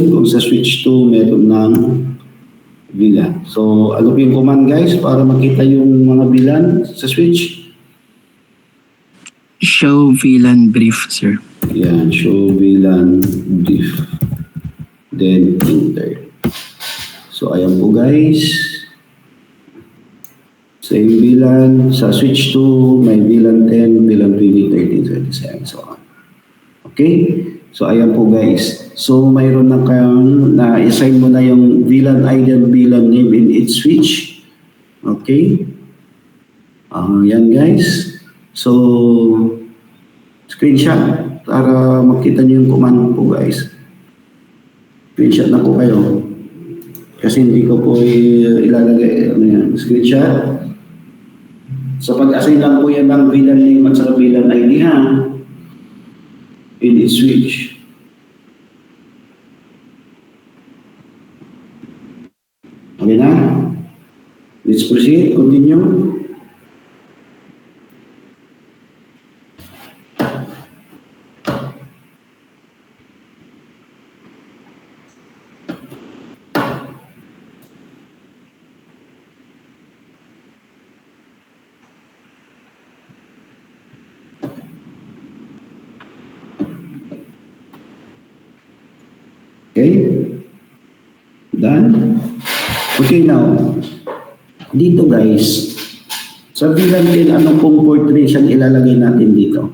kung sa switch 2 meron ng VLAN. So, ano po yung command guys para makita yung mga VLAN sa switch? Show VLAN brief, sir. Yan, show VLAN brief. Then, enter. So, ayan po guys. Same VLAN. Sa switch 2, may VLAN 10, VLAN 20, 13, 37, so on. Okay? So, ayan po guys. So, mayroon na kayong na-assign mo na yung VLAN ID and VLAN name in each switch. Okay? Yan guys. So, screenshot para makita niyo yung command po guys. Screenshot na po kayo. Kasi hindi ko po ilalagay. Screenshot. So, pag-assign lang po yan ng VLAN name at saka VLAN ID ha. In each switch. Okay na? Let's proceed. Continue. Okay? Done? Okay, now, dito guys, sa VLAN din, anong pong port range ang ilalagay natin dito?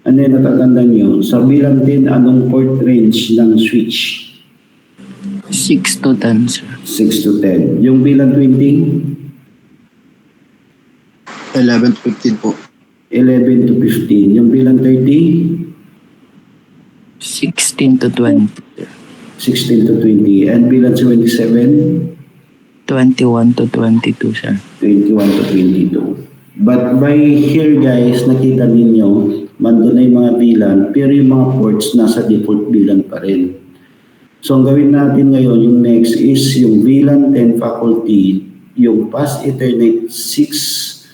Ano yung natatandaan nyo? Sa VLAN din, anong port range ng switch? 6 to 10, sir. 6 to 10. Yung VLAN 20? 11 to 15 po. 11 to 15. Yung VLAN 30? 16 to 20, sir. 16 to 20. And VLAN 77? 21 to 22, sir. 21 to 22. But by here guys, nakita ninyo, mando na yung mga VLAN, pero yung mga ports nasa default VLAN pa rin. So ang gawin natin ngayon, yung next is yung VLAN 10 faculty, yung Pass Ethernet 6,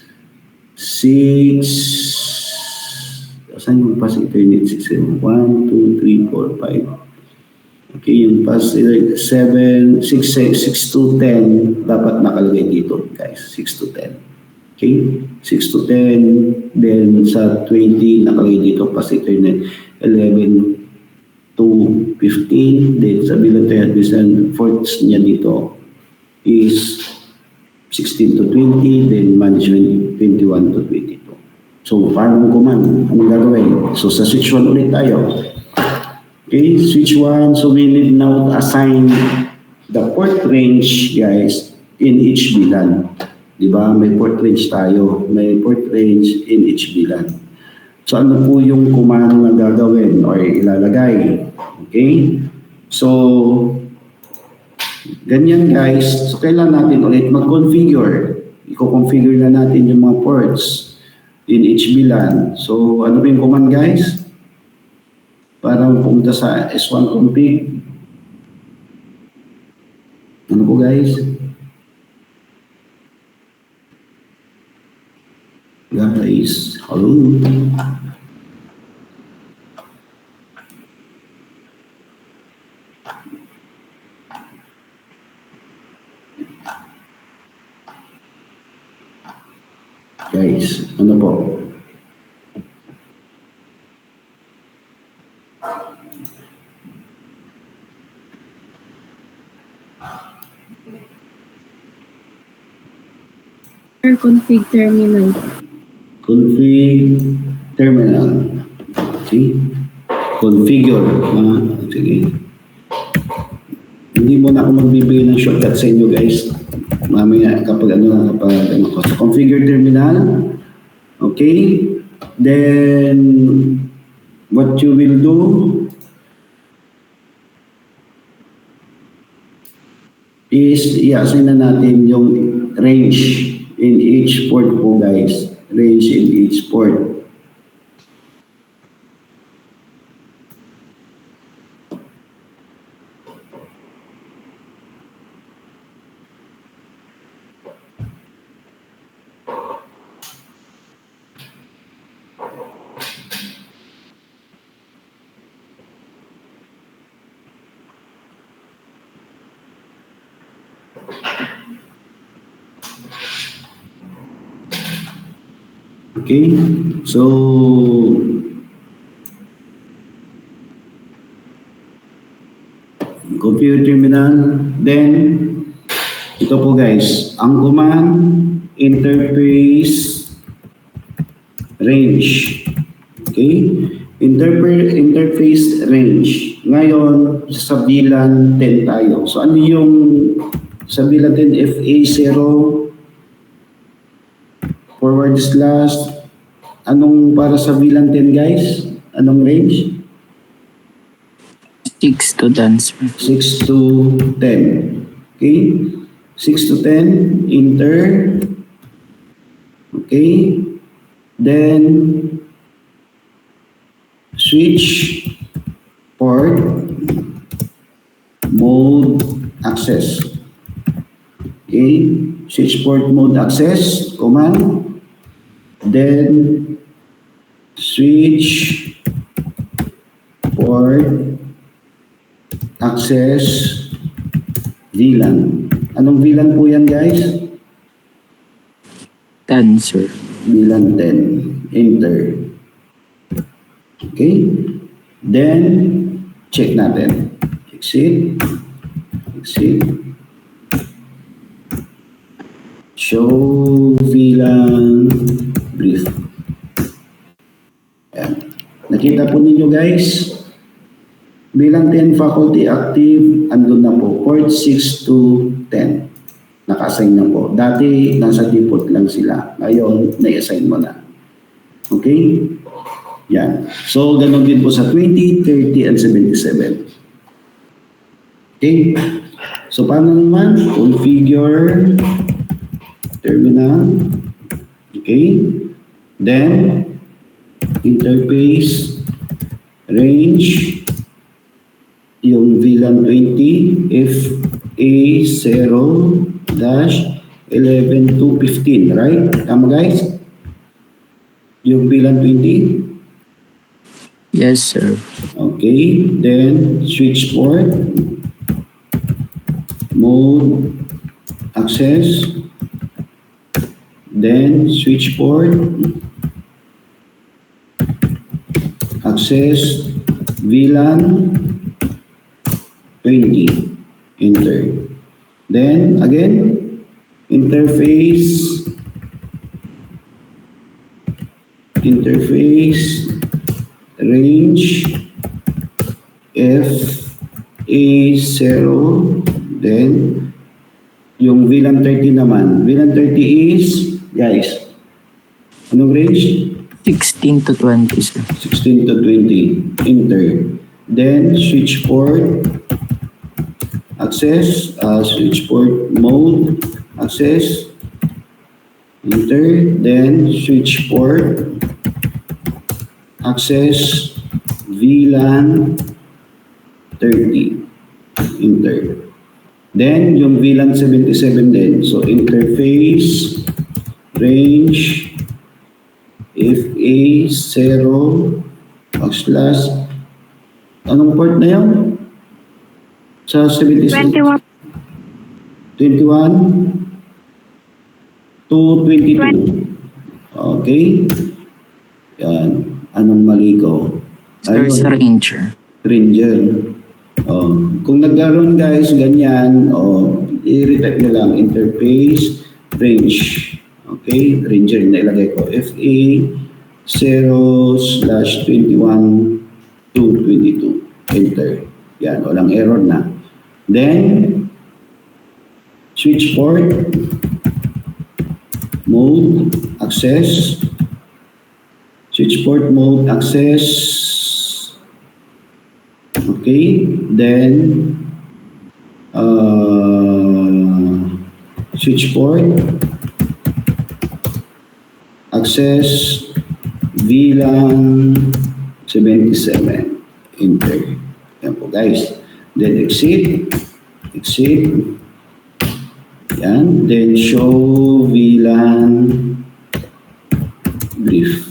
saan yung Pass Ethernet 6? 1, 2, 3, 4, 5. Okay, yung Pass Ethernet 7, 6 to 10, dapat nakalagay dito guys, 6 to 10. Okay, 6 to 10, then sa 20, nakalagay dito Pass Ethernet 11 to 15, then sa VLAN 10, ports niya dito is 16 to 20, then management 21 to 22. So, paano command? Anong gagawin? So, sa switch 1 ulit tayo. Okay, switch 1. So, we need now to assign the port range, guys, in each VLAN. Diba? May port range tayo. May port range in each VLAN. So, ano po yung command na gagawin or ilalagay? Okay? So, ganyan guys. So, kailangan natin ulit mag-configure. I-configure na natin yung mga ports in each VLAN. So, ano ba yung command guys? Para pumunta sa S1 config. Ano po guys? Guys, hello. Guys, ano po? Config terminal. Config terminal. Okay? Configure. Sige. Hindi mo na ako magbibigay ng shortcut sa inyo guys. Mamaya kapag so, configure terminal. Okay? Then, what you will do, is i-assign na natin yung range in each port po guys. Range in each port. Okay? So, computer terminal. Then, ito po guys, ang command interface range. Okay? Interface range. Ngayon, sa bilang 10 tayo. So, ano yung sa bilang 10 FA0 forward slash anong para sa bilang 10 guys? Anong range? 6 to 10, sir. 6 to 10. Okay? 6 to 10, enter. Okay? Then, switch port mode access. Okay? Switch port mode access, command. Then, switch port access VLAN. Anong VLAN po yan guys? 10, sir. VLAN 10. Enter. Okay? Then, check natin. Exit. Exit. Show VLAN brief. Ayan. Nakita po ninyo guys, bilang 10 faculty active, andun na po, port 6 to 10. Naka-assign na po. Dati, nasa default lang sila. Ngayon, na-assign mo na. Okay? Yan. So, ganun din po sa 20, 30, and 77. Okay? So, paano naman? Configure terminal. Okay? Then, interface range yung VLAN 20 FA0-11 to 15, right? Tama guys? Yung VLAN 20? Yes, sir. Okay, then switch port mode access, then switch port access VLAN 20, enter. Then again, interface range FA0, then yung VLAN 30 naman. VLAN 30 is, guys, anong range? 16 to 20, sir. 16 to 20, enter. Then switch port access, switch port mode access, enter. Then switch port access VLAN 30, enter. Then yung VLAN 77 din. So interface range FA0 backslash anong port na yun? Sa 77? 21 to 22. Okay. Yan. Anong mali ko? Sir, sa Ranger. Ranger. Kung nagkaroon guys, ganyan, i-retype nyo lang, interface, range. Okay, Ranger na ilagay ko. FA0/21 to 22. Enter. Yan, walang error na. Then, switch port, mode, access, switch port mode, access. Okay, then switch port access VLAN 77, enter. Yan po guys. Then exit, yan, then show VLAN brief.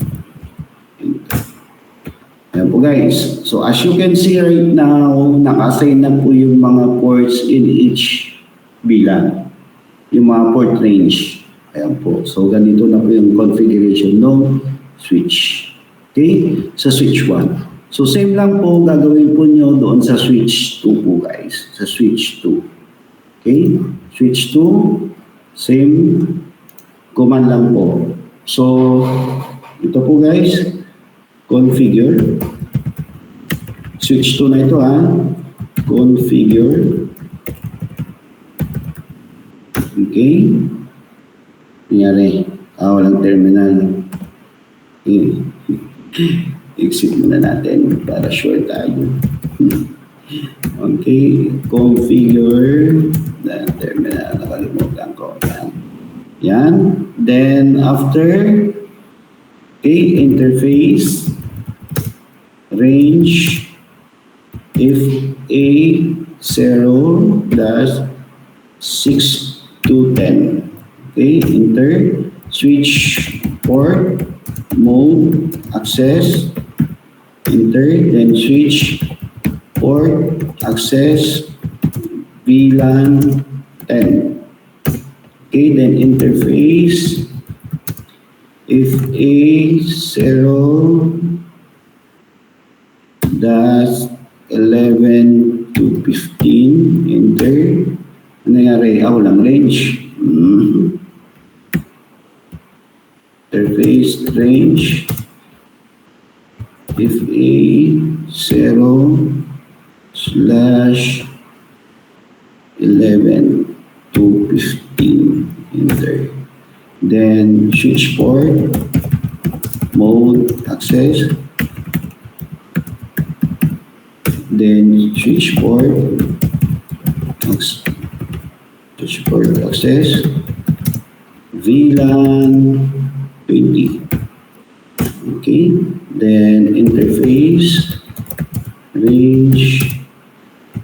Yan po guys. So as you can see right now, naka-assign na po yung mga ports in each VLAN. Yung mga port range. Ayan po. So, ganito na po yung configuration ng switch. Okay? Sa switch 1. So, same lang po gagawin po nyo doon sa switch 2 po, guys. Sa switch 2. Okay? Switch 2, same command lang po. So, ito po, guys. Configure. Switch 2 na ito, ha? Configure. Okay? Nangyari. Walang terminal. Okay. Exit muna natin para sure tayo. Okay. Configure. Then, terminal. Nakalimutan ko. Yan. Yan. Then, after, okay, interface, range, if A 0 dash 6 to 10. Okay, enter, switch port, mode, access, enter, then switch port, access, VLAN 10. Okay, then interface, if A 0 dash 11 to 15, enter. Ano nangyari? Walang range. Interface range. If A 0 slash 11 to 15, enter. Then switch port, mode, access. Then switch port, access, VLAN 20. Okay, then interface, range,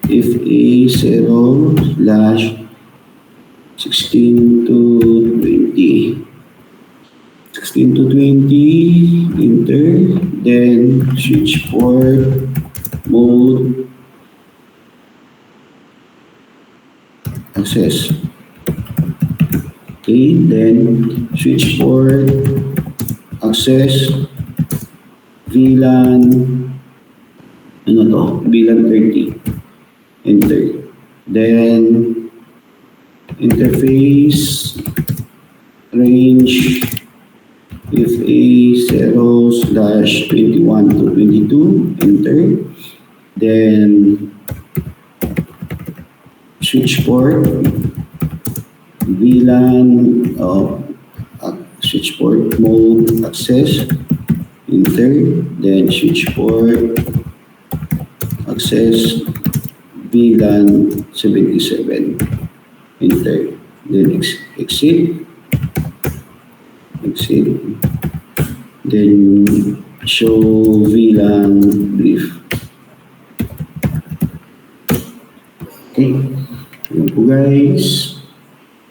if A 0 slash 16 to 20. 16 to 20, enter, then switch port, mode, access. Okay, then switch port, access, VLAN, ano to? VLAN 30. Enter. Then interface, range, if A 0 slash 21 to 22, enter. Then switch port, VLAN, switch port mode, access, enter. Then switch port, access, VLAN 77, enter. Then exit, then show VLAN brief. Okay, yun po guys.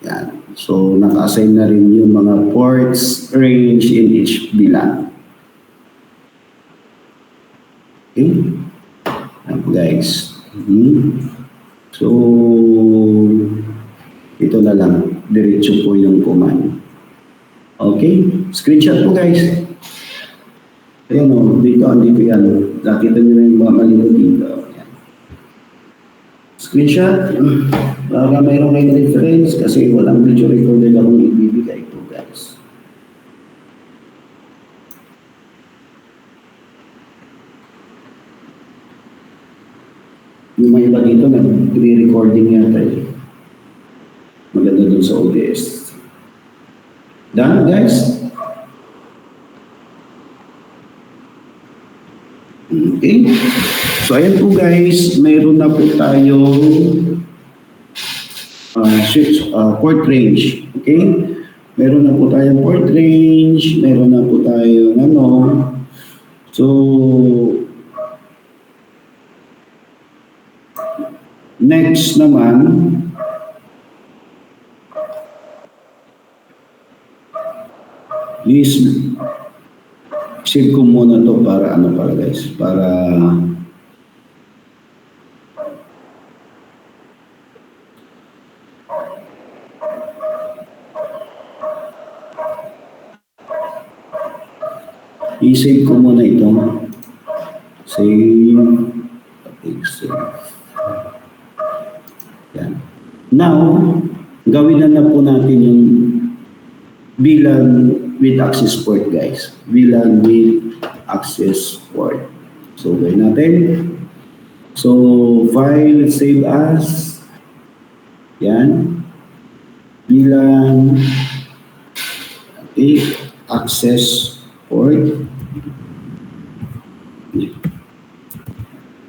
Yan. So, naka-assign na rin yung mga ports, range, in each VLAN. Okay? Yan po guys. So, ito na lang. Diretso po yung command. Okay? Screenshot po guys. Ayan o, dito, andito yan. Nakita nyo na yung mga malino dito. Ayan. Screenshot. Para mayroong may reference kasi walang video recorder akong ibibigay po guys. Yung may iba dito na pre-recording yata eh. Maganda dun sa OBS. Done guys? Okay. So ayan po guys, mayroon na po tayong switch port range. Okay? Meron na po tayong port range, meron na po tayong ano. So next naman, please save ko muna to para ano para guys, para I-save ko muna ito. Save. Okay, save. Yan. Now, gawin na po natin yung bilang with access port, guys. Bilang with access port. So, gawin natin. So, file, save as. Yan. Bilang okay, access port.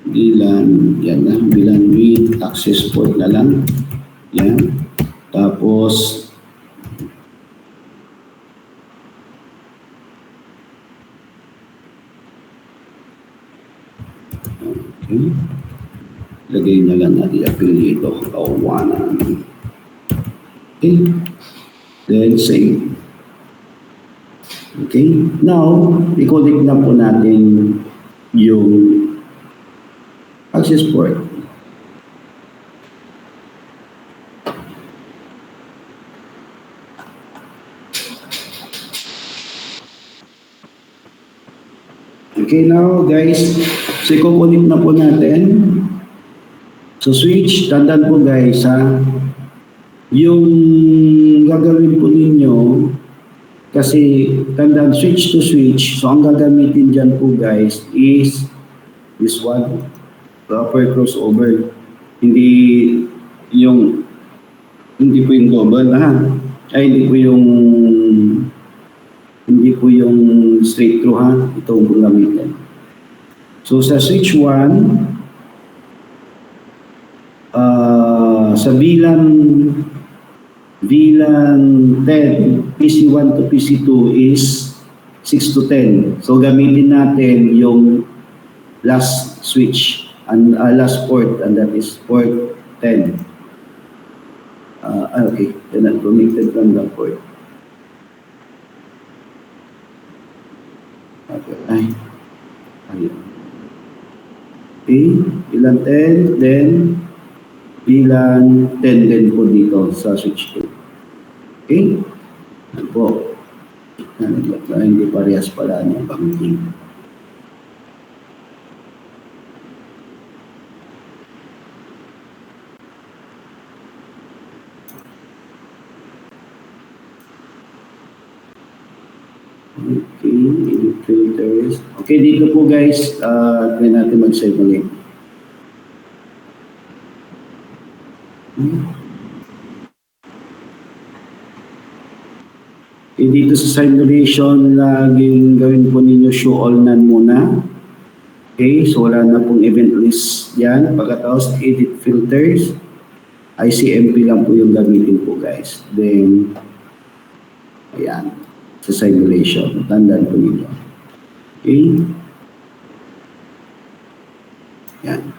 Bilang, yan na, bilang with access port na lang. Yan. Tapos, okay. Lagay na lang natin affiliate ito. Kawanan. Okay. Then, save. Okay. Now, i-connect na po natin yung access port. Okay, now guys, so i-connect na po natin. So switch, tandaan po guys ha, yung gagawin po ninyo, kasi tandaan switch to switch, so ang gagamitin dyan po guys is this one, proper crossover. Hindi po yung double ha, ay hindi po yung straight through ha, ito ang gamitin. So sa switch 1, sa bilang 10, PC1 to PC2 is 6 to 10. So gamitin natin yung last switch, and last port, and that is port 10. Okay, then I'm connected from the port. Okay, ayun. Okay, bilang 10, then bilang 10 din po dito sa switch 2. Okay? Yan po. Hindi parehas pala ng banking. Okay, edit filters. Okay, dito po guys, try natin mag-save ulit. Okay, dito sa simulation, laging gawin po ninyo show all none muna. Okay, so wala na pong event list yan. Pagkatapos, edit filters. ICMP lang po yung gamitin po guys. Then, ayan, sa simulation. Tandaan po ninyo. Okay. Yan.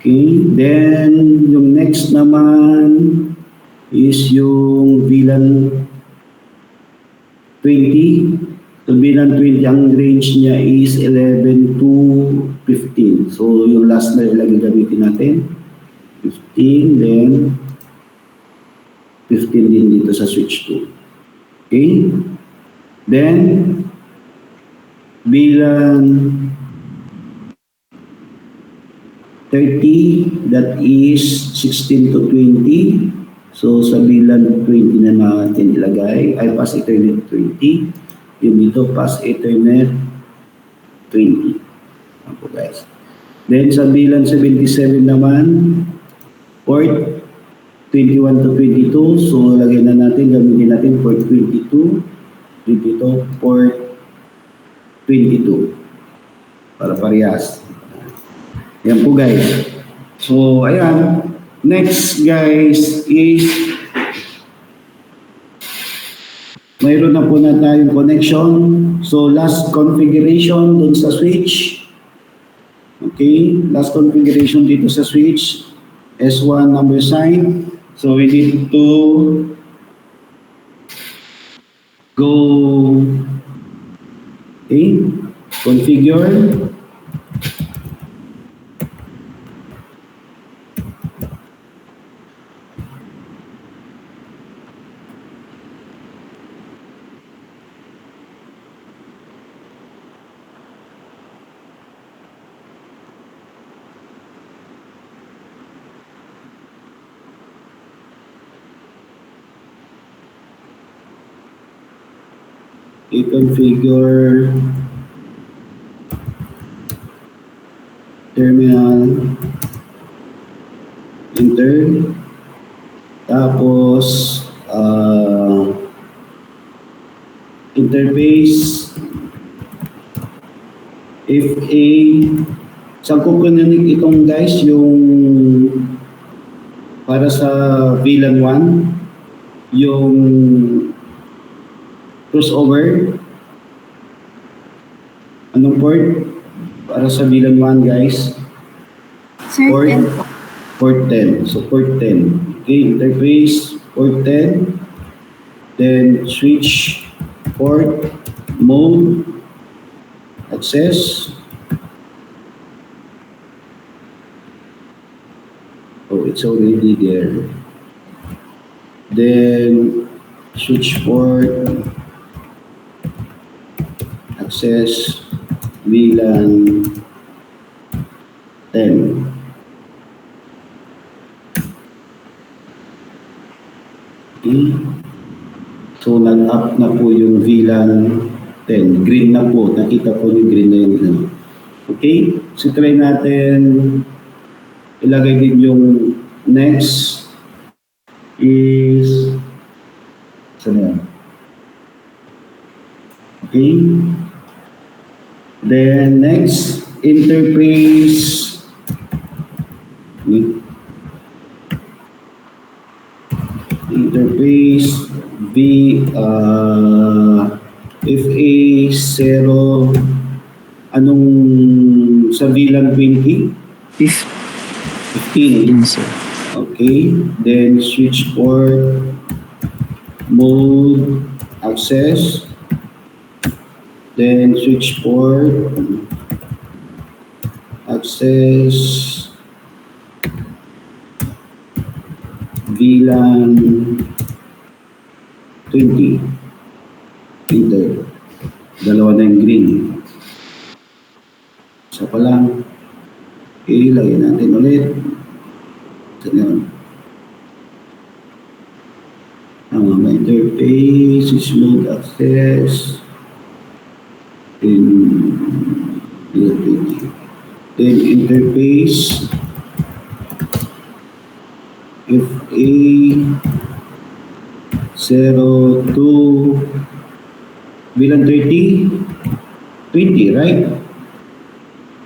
Okay, then yung next naman is yung VLAN 20. So VLAN 20, ang range niya is 11 to 15. So yung last na ilagay gamitin natin, 15, then 15 din dito sa switch 2. Okay, then VLAN 30, that is 16 to 20. So sa bilang 20 na natin ilagay, ay pass Ethernet 20. Yung dito, pass Ethernet 20. Ako guys. Then sa bilang 77 naman, port 21 to 22. So lagay na natin, gamitin natin port 22. Dito, port 22. Para parehas. Yan po guys. So, ayan. Next guys is mayroon na po na tayong connection. So last configuration dun sa switch. Okay, last configuration dito sa switch. S1 number sign. So we need to go, okay, configure. I-configure terminal, enter, tapos interface, FA, saan ko kunin itong guys, yung para sa VLAN 1, yung crossover. Anong port? Para sa VLAN 1 guys. Sir, Port, 10 po. port 10. So port 10. Okay, interface, port 10. Then switch, port, mode, access. Oh, it's already there. Then switch port, access, VLAN 10. Okay. So nag-up na po yung VLAN 10. Green na po. Nakita po yung green na yun. Okay. So try natin ilagay din yung next is saan yan? Okay. Then next, interface. Interface FA0. Anong sa VLAN 20? 15. 15, sir. Okay. Then switch port, mode, access. Then switch port, access, VLAN 20. Enter. Dalawa na yung green. Isa pa lang. Okay, lagyan natin ulit. Saan yun? Ang interface, switch mode, access. Then interface FA02 bilang 30 20, right?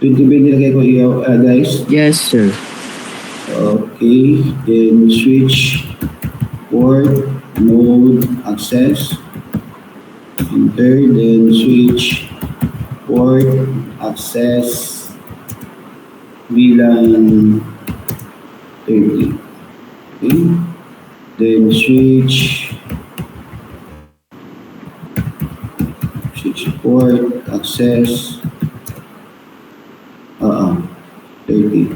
20 ba yung nilagay ko guys? Yes, sir. Okay, then switch port mode access, enter, then switch port access VLAN 30. Okay, then switch port access 30.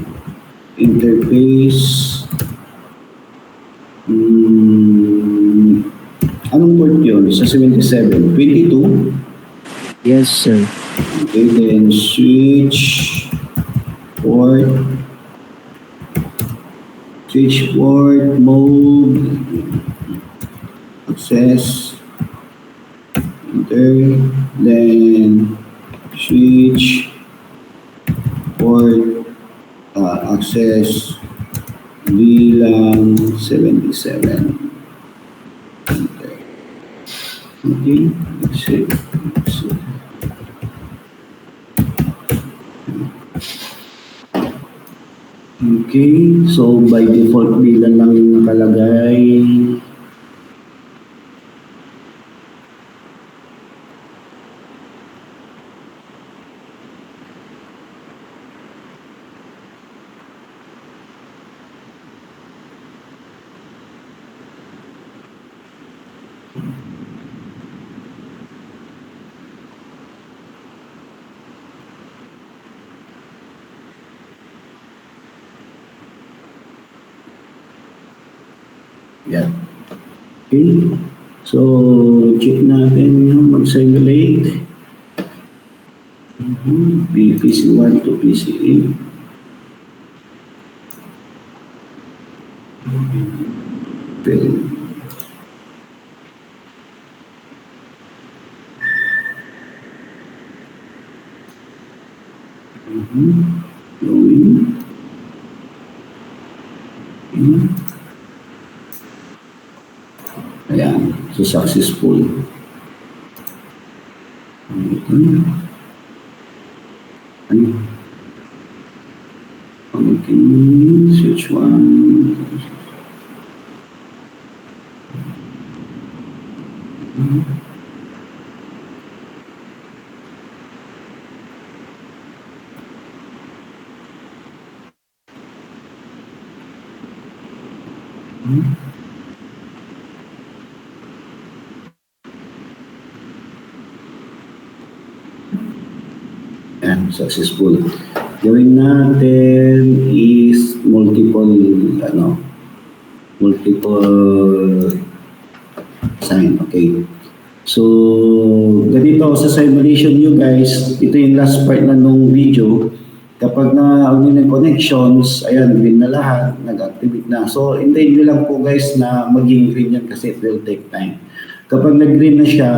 Interface. Anong port yun? Sa 77? 22? Yes, sir. Okay, then switch port mode access, enter, then switch port access VLAN 77. Enter. Okay, let's see. Okay, so by default VLAN lang yung nakalagay. Yan. Okay. So, check natin yung mag-simulate. PC1 to PC8. Okay. Going. Okay. Ayan. So, successful. Okay. Okay, switch one. Yan, successful. Gawin natin is multiple sign. Okay. So, ganito sa simulation nyo guys, ito yung last part na nung video. Kapag na-uni ng connections, ayan, green na lahat, nag-activate na. So, hintayin nyo lang po guys na maging green yan kasi it will take time. Kapag nag-green na siya,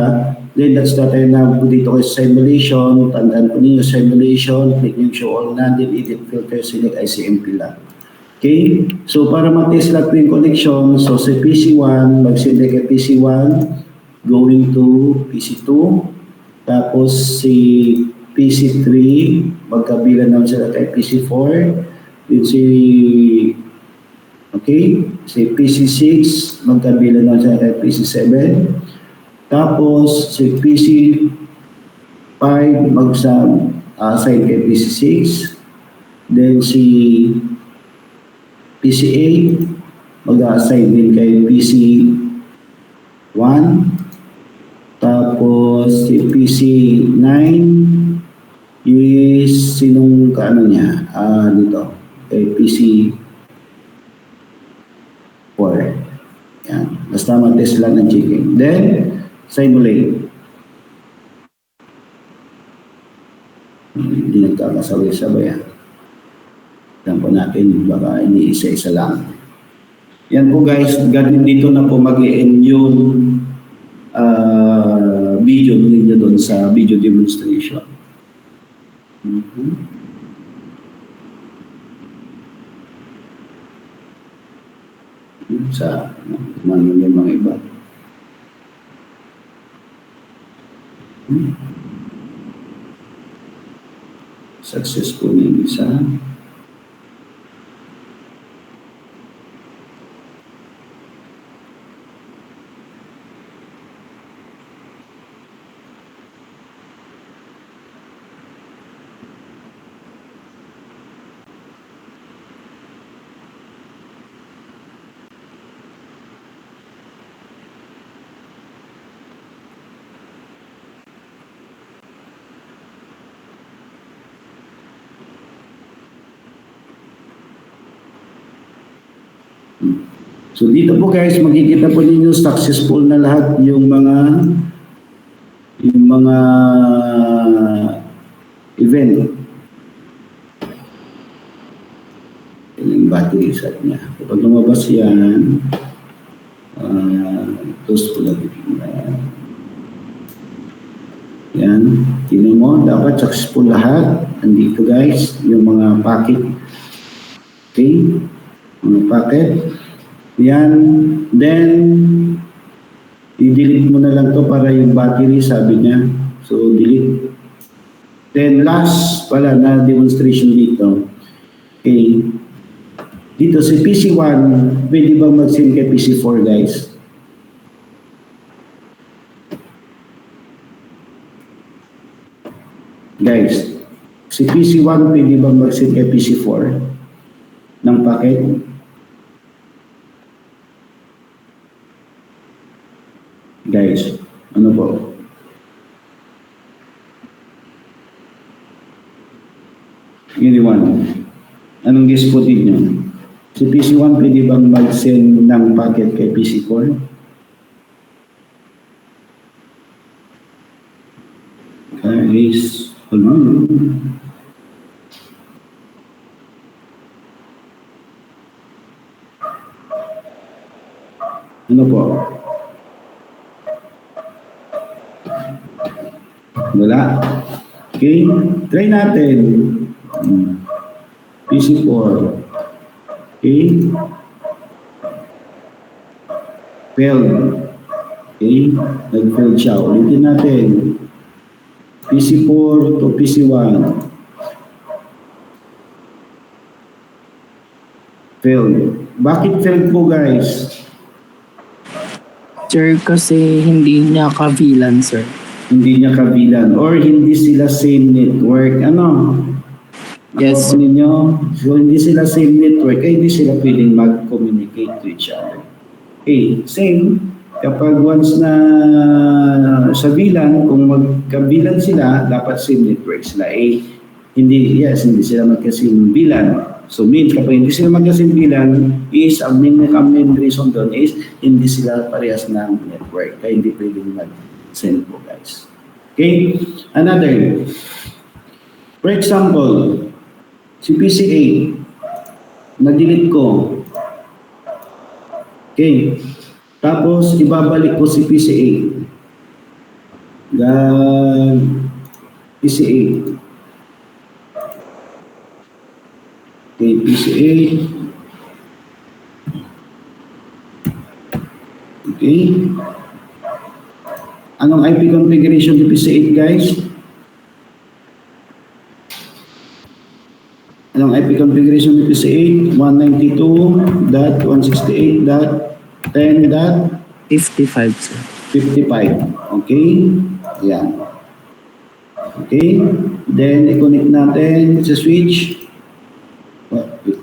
then that's the time na dito kayo sa simulation, tandaan po ninyo simulation, click nyo show all na, then edit filter, select ICMP lang. Okay? So, para matest lang po yung connection, so sa PC1, mag-select kay PC1, going to PC2, tapos si PC3, magkabilan naman sila kay PC4, then si PC6, magkabilan naman sila kay PC7, tapos si PC5, mag-assign kay PC6, then si PC8, mag-assign din kay PC1, tapos si PC9 is sinong kaano niya? Dito. Kay PC4. Yan. Basta mag-test lang ng checking. Then, simulate. Hindi nagkakasabay-sabay yan. Tignan po natin, baka iniisa-isa lang. Yan po guys, ganun dito na po mag-i-end yung video ninyo doon sa video demonstration. Sa yung mga iba. Successful yung isa. So dito po guys, makikita po ninyo successful na lahat yung mga event. Yung battery set niya. Kapag lumabas yan, close po natin. Yan. Tingnan mo, dapat successful lahat. Andito guys, yung mga packet. Okay? Mga packet. Yan. Then, i-delete mo na lang to para yung battery, sabi niya. So, delete. Then, last pala na demonstration dito. Okay. Dito si PC1, pwede ba mag-sync kay PC4 guys? Guys, si PC1 pwede ba mag-sync kay PC4 ng packet? Guys, ano po? Anyone? Anong guess po din nyo? Si PC1 pwede bang mag-send ng packet kay PC4? Guys, ano po? Wala. Okay, try natin. PC4. Okay. Failed. Okay, nag-failed siya. Ulitin natin. PC4 to PC1. Failed. Bakit failed po, guys? Sir, kasi hindi niya ka-VLAN, sir. Hindi niya kabilan or hindi sila same network. Ano? Yes, Ako ninyo, so hindi sila same network, kaya hindi sila pwedeng mag-communicate to each other. Okay, same. Kapag once na sa VLAN, kung magkabilan sila, dapat same network sila. Hindi sila magkasing VLAN. So means kapag hindi sila magkasing VLAN, is ang main reason doon is hindi sila parehas ng network. Kaya hindi pwedeng mag-send po, guys. Okay? Another. For example, si PCA, na-delete ko. Okay. Tapos, ibabalik ko si PCA. PCA. Okay, PCA. Okay. Anong IP configuration ni PCA, guys? Anong IP configuration ni PCA? 192.168.10.55. 55, sir. Okay? Ayan. Okay? Then, i-connect natin sa switch. Wait.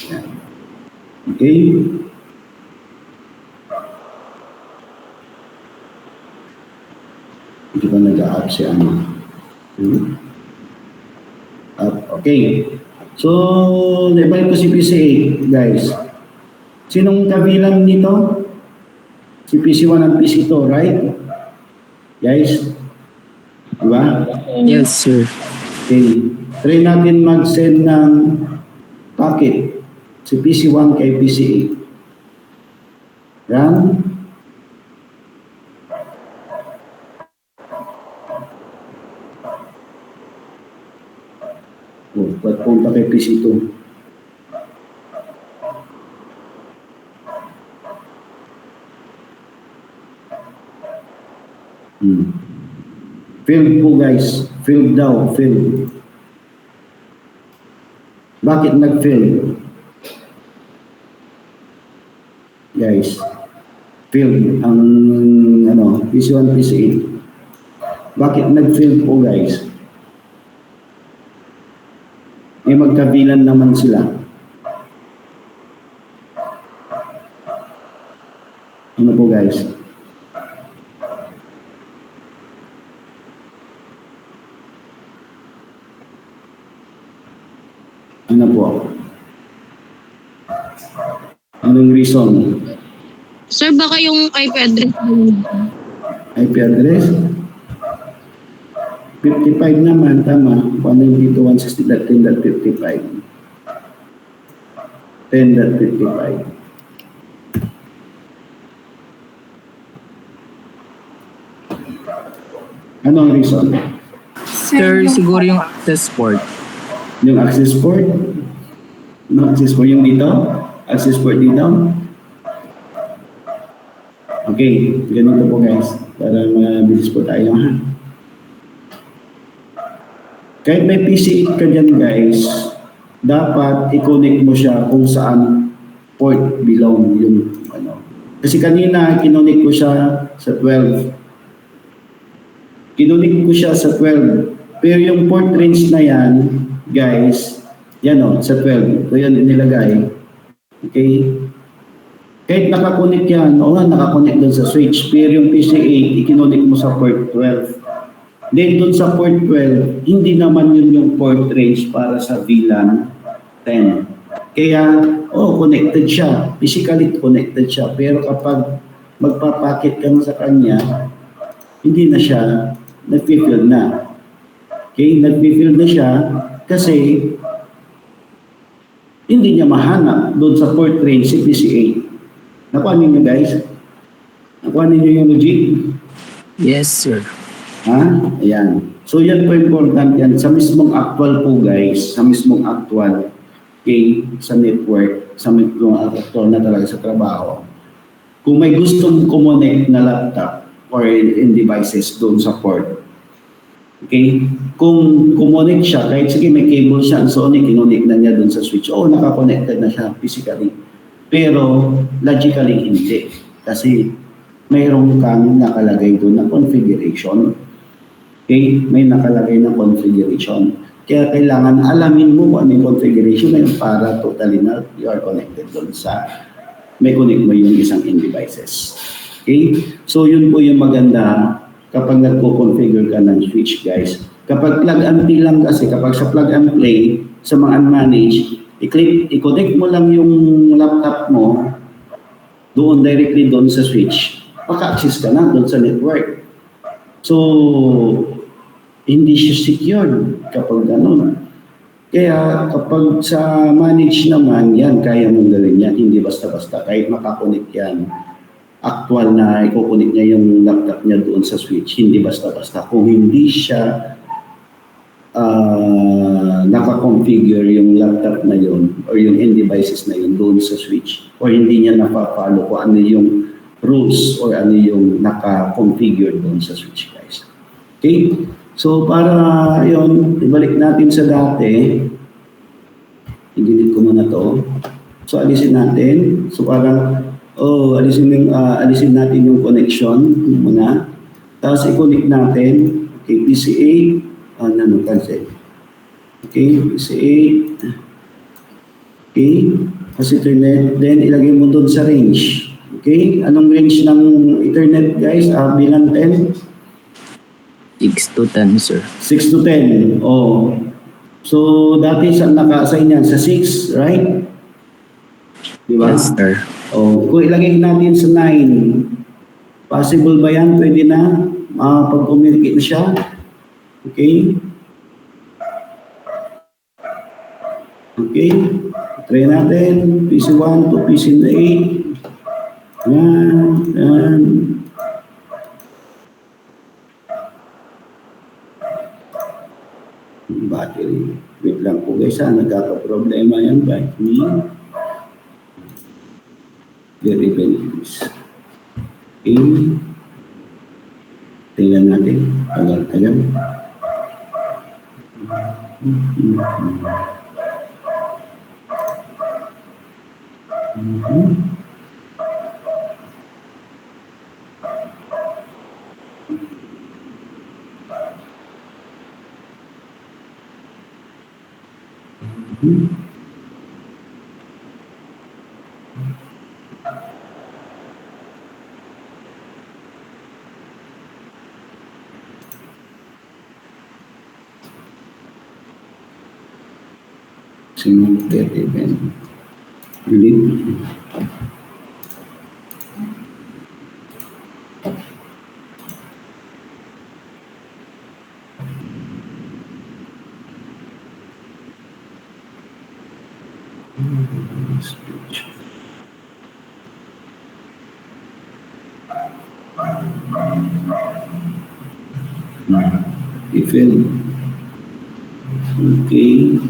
Ayan. Okay? Hindi ba nag-a-up si ano? Okay. So, ibalik ko si PCA, guys. Sinong kabilang nito? Si PC1 and PC2, right? Guys? Diba? Yes, sir. Okay. Try natin mag-send ng packet si PC1 kay PCA. Run. Pagpunta kay PC2. Failed po, guys. Failed daw. Failed. Bakit nag-fail? Guys. Failed ang PC1, PC8. Bakit nag-fail po, guys? May magkabilan naman sila. Ano po, guys? Ano po? Anong reason? Sir, baka yung IP address. IP address? 55 naman, tama. 192.160.10.55. 10.55. Anong reason? Sir, siguro yung access port. Yung access port? No access port yung dito? Access port dito? Okay, ganito po, guys. Para mabilis po tayo, ha? Kahit may PC8 ka dyan, guys, dapat i-connect mo siya kung saan port belong yung ano. Kasi kanina, kinonnect ko siya sa 12. Kinonnect ko siya sa 12. Pero yung port range na yan, guys, yan o, sa 12. So yan nilagay. Okay? Kahit nakakonect yan, o nga nakakonect doon sa switch. Pero yung PC8, i-kinonnect mo sa port 12. Then doon sa port 12, hindi naman yun yung port range para sa VLAN 10. Kaya, connected siya. Physically connected siya. Pero kapag magpapakit ka na sa kanya, hindi na siya nag-fill na. Okay, nag-fill na siya kasi hindi niya mahanap doon sa port range si PCA. Nakuha ninyo guys? Nakuha ninyo yung logic? Yes, sir. Ha? Ayan. So yan po important yan. Sa mismong actual po guys, sa mismong actual, okay, sa network, sa mismong actual na talaga sa trabaho. Kung may gustong kumonect na laptop or in devices doon sa port, okay, kung kumonect siya, kahit sige may cable siya, so kinonect na niya doon sa switch, nakakonected na siya physically. Pero logically hindi. Kasi mayroon kang nakalagay doon na configuration. Okay? May nakalagay na configuration. Kaya kailangan alamin mo kung ano yung configuration na yun para totally na you are connected doon sa may connect mo yung isang end devices. Okay? So yun po yung maganda kapag nagko-configure ka ng switch guys. Kapag plug and play lang kasi, kapag sa plug and play, sa mga unmanaged, i-connect mo lang yung laptop mo doon directly doon sa switch. Maka-access ka na doon sa network. So, hindi siya secured kapag ganun. Kaya kapag sa manage naman, yan, kaya mong gawin yan. Hindi basta-basta. Kahit makakonect yan, actual na ikukunik niya yung laptop niya doon sa switch. Hindi basta-basta. Kung hindi siya naka-configure yung laptop na yun or yung end devices na yun doon sa switch or hindi niya napapalo kung ano yung rules or ano yung naka-configure doon sa switch guys. Okay? So para yun, ibalik natin sa dati. I-delete ko muna to. So alisin natin. So parang alisin natin yung connection muna. Tapos i-connect natin. Okay, PCA. Cancel. Okay, PCA. Okay, kasi Ethernet. Then ilagay mo doon sa range. Okay, anong range ng Ethernet guys? Bilang 10? 6 to 10, sir. 6 to 10. Oh. So dati saan naka-assign yan? Sa 6, right? Diba? Yes, sir. Kung ilagay natin sa 9, possible ba yan? Pwede na? Pag-communicate na siya? Okay? Okay? Try natin. PC1 to PC8. Yan. Battery. Wait lang po guys ha. Nagkaka-problema yan. Battery. Very benefits. Okay. Tingnan natin. Tagal-tagal. Simulated event. Delete. Speech. Event. Okay.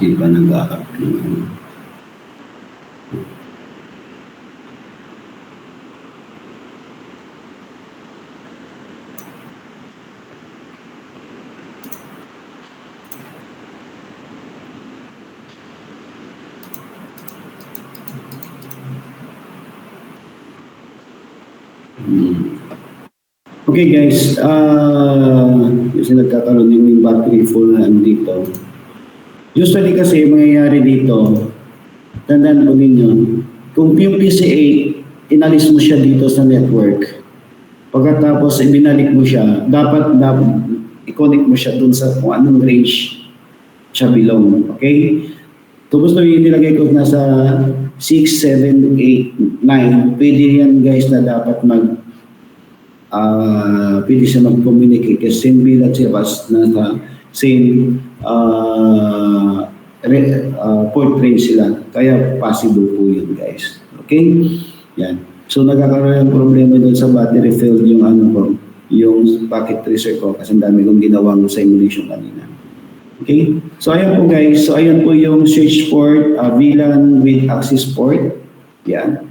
Hindi pa nag-a-up yung ano. Okay guys, kasi nagkakaroon yung battery full na dito. Usually kasi mangyayari dito, tandaan po ninyo, kung yung PCA, inalis mo siya dito sa network, pagkatapos ibinalik mo siya, dapat i-connect mo siya dun sa kung anong range siya belong. Okay? Tapos na yung nilagay ko nasa 6, 7, 8, 9, pwede yan guys na dapat pwede siya mag-communicate kasi same bilat siya nasa same port range sila. Kaya possible po yun guys. Okay? Yan. So nagkakaroon ng problema doon sa battery field yung yung packet tracer ko kasi ang dami kong ginawang simulation kanina. Okay? So ayan po guys. So ayan po yung switch port, VLAN with access port. Yan.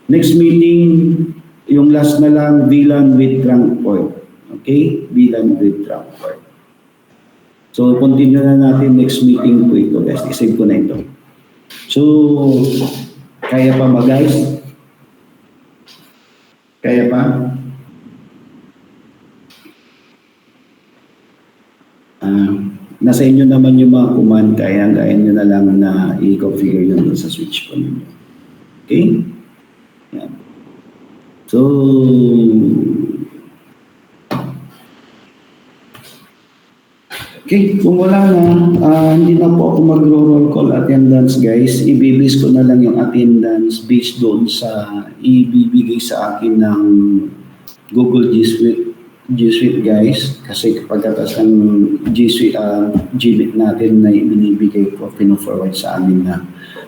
Next meeting, yung last na lang, VLAN with trunk port. Okay? VLAN with trunk port. So continue na natin next meeting po ito guys. I-save ko na ito. So, kaya pa ba guys? Kaya pa? Nasa inyo naman yung mga command, kaya nyo na lang na i-configure yun sa switch po ninyo. Okay? Yan. So, okay, kung wala na, hindi na po ako mag-roll call attendance guys. Ibibis ko na lang yung attendance based doon sa ibibigay sa akin ng Google G Suite guys. Kasi kapag atas ng G Suite, GBit natin na binibigay ko, pino-forward sa amin na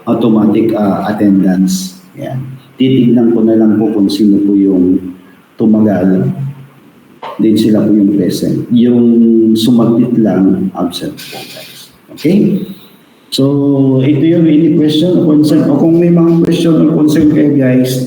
automatic attendance. Yan. Titignan ko na lang po kung sino po yung tumagal. Din sila po yung present. Yung sumaglit lang, absent po guys. Okay? So, ito yung any question or concern. O kung may mga question or concern kayo guys,